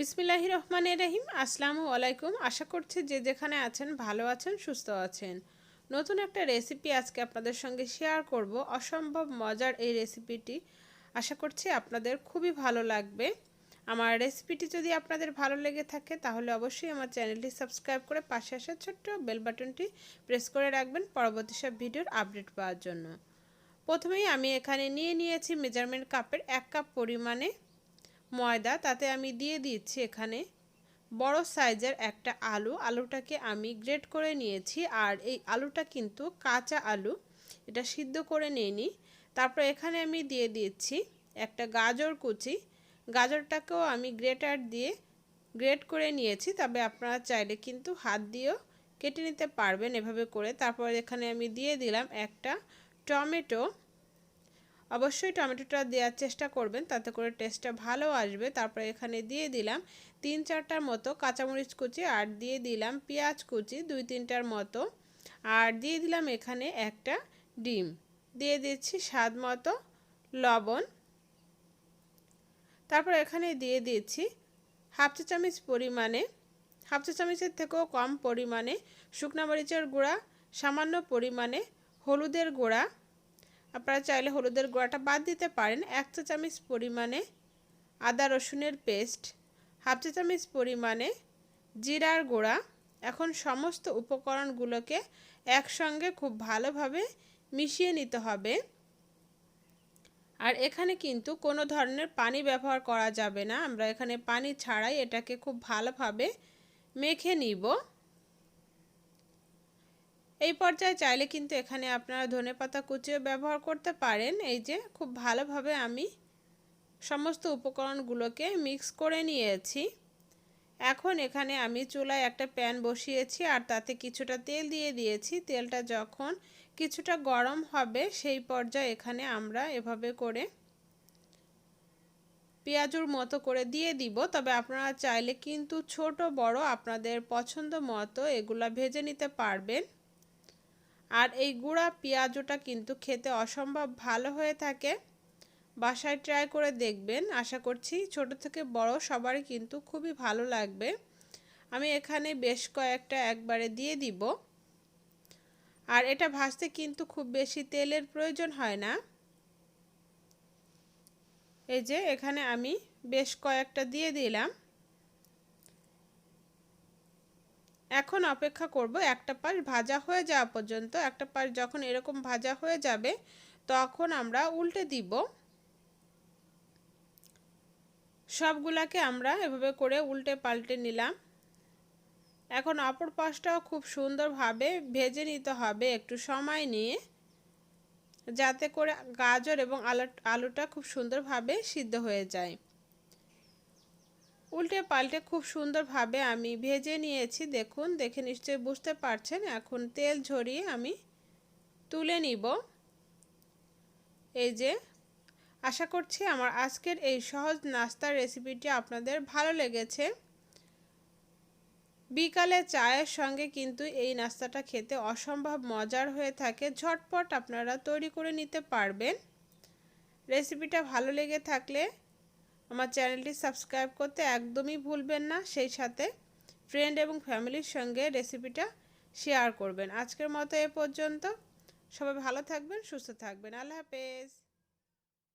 বিসমিল্লাহির রহমানির রহিম। আসসালামু আলাইকুম। আশা করছি যে যেখানে আছেন ভালো আছেন, সুস্থ আছেন। নতুন একটা রেসিপি আজকে আপনাদের সঙ্গে শেয়ার করব। অসম্ভব মজার এই রেসিপিটি আশা করছি আপনাদের খুবই ভালো লাগবে। আমার রেসিপিটি যদি আপনাদের ভালো লেগে থাকে তাহলে অবশ্যই আমার চ্যানেলটি সাবস্ক্রাইব করে পাশে আসা ছোট্ট বেল বাটনটি প্রেস করে রাখবেন পরবর্তী সব ভিডিওর আপডেট পাওয়ার জন্য। প্রথমেই আমি এখানে নিয়েছি মেজারমেন্ট কাপের 1 কাপ পরিমাণে ময়দা। তাতে আমি দিয়ে দিচ্ছি এখানে বড় সাইজের একটা আলুটাকে আমি গ্রেট করে নিয়েছি। আর এই আলুটা কিন্তু কাঁচা আলু, এটা সিদ্ধ করে নিইনি। তারপর এখানে আমি দিয়ে দিচ্ছি একটা গাজর কুচি। গাজরটাকেও আমি গ্রেটার দিয়ে গ্রেট করে নিয়েছি, তবে আপনারা চাইলে কিন্তু হাত দিয়েও কেটে নিতে পারবেন এভাবে করে। তারপর এখানে আমি দিয়ে দিলাম একটা টমেটো। অবশ্যই টমেটোটা দেওয়ার চেষ্টা করবেন, তাতে করে টেস্টটা ভালো আসবে। তারপরে এখানে দিয়ে দিলাম 3-4টার মতো কাঁচামরিচ কুচি, আর দিয়ে দিলাম পেঁয়াজ কুচি 2-3টার মতো, আর দিয়ে দিলাম এখানে একটা ডিম। দিয়ে দিচ্ছি স্বাদ মতো লবণ। তারপর এখানে দিয়ে দিচ্ছি হাফ চা চামচ পরিমাণে, হাফ চা চামচের থেকেও কম পরিমাণে শুকনো মরিচের গুঁড়া, সামান্য পরিমাণে হলুদের গুঁড়া। আপনারা চাইলে হলুদের গুঁড়াটা বাদ দিতে পারেন। 1 চা চামচ পরিমাণে আদা রসুনের পেস্ট, হাফ চা চামচ পরিমাণে জিরার গুঁড়া। এখন সমস্ত উপকরণগুলোকে একসঙ্গে খুব ভালোভাবে মিশিয়ে নিতে হবে। আর এখানে কিন্তু কোনো ধরনের পানি ব্যবহার করা যাবে না, আমরা এখানে পানি ছাড়াই এটাকে খুব ভালোভাবে মেখে নিব। এই পর্যায়ে চাইলে কিন্তু এখানে আপনারা ধনেপাতা কুচিও ব্যবহার করতে পারেন। এই যে খুব ভালোভাবে আমি সমস্ত উপকরণগুলোকে মিক্স করে নিয়েছি। এখন এখানে আমি চুলায় একটা প্যান বসিয়েছি, আর তাতে কিছুটা তেল দিয়ে দিয়েছি। তেলটা যখন কিছুটা গরম হবে সেই পর্যায়ে এখানে আমরা এভাবে করে পেঁয়াজুর মতো করে দিয়ে দিব। তবে আপনারা চাইলে কিন্তু ছোট বড় আপনাদের পছন্দ মতো এগুলা ভেজে নিতে পারবেন। আর এই গুঁড়া পেঁয়াজটা কিন্তু খেতে অসম্ভব ভালো হয়ে থাকে। বাসায় ট্রাই করে দেখবেন, আশা করছি ছোট থেকে বড় সবারই কিন্তু খুবই ভালো লাগবে। আমি এখানে বেশ কয়েকটা একবারে দিয়ে দিব। আর এটা ভাজতে কিন্তু খুব বেশি তেলের প্রয়োজন হয় না। এই যে এখানে আমি বেশ কয়েকটা দিয়ে দিলাম। এখন অপেক্ষা করব একটা পাশ ভাজা হয়ে যাওয়া পর্যন্ত। একটা পাশ যখন এরকম ভাজা হয়ে যাবে তখন আমরা উল্টে দিব। সবগুলাকে আমরা এভাবে করে উল্টে পাল্টে নিলাম। এখন অপর পাশটাও খুব সুন্দরভাবে ভেজে নিতে হবে একটু সময় নিয়ে, যাতে করে গাজর এবং আলুটা খুব সুন্দরভাবে সিদ্ধ হয়ে যায়। উল্টে পাল্টে খুব সুন্দরভাবে আমি ভেজে নিয়েছি। দেখুন, দেখে নিশ্চয়ই বুঝতে পারছেন। এখন তেল ঝরিয়ে আমি তুলে নিব। এই যে, আশা করছি আমার আজকের এই সহজ নাস্তার রেসিপিটি আপনাদের ভালো লেগেছে। বিকালে চায়ের সঙ্গে কিন্তু এই নাস্তাটা খেতে অসম্ভব মজার হয়ে থাকে। ঝটপট আপনারা তৈরি করে নিতে পারবেন। রেসিপিটা ভালো লেগে থাকলে আমার চ্যানেলটি সাবস্ক্রাইব করতে একদমই ভুলবেন না। সেই সাথে ফ্রেন্ড এবং ফ্যামিলির সঙ্গে রেসিপিটা শেয়ার করবেন। আজকের মতো এ পর্যন্ত। সবাই ভালো থাকবেন, সুস্থ থাকবেন। আল্লাহ হাফেজ।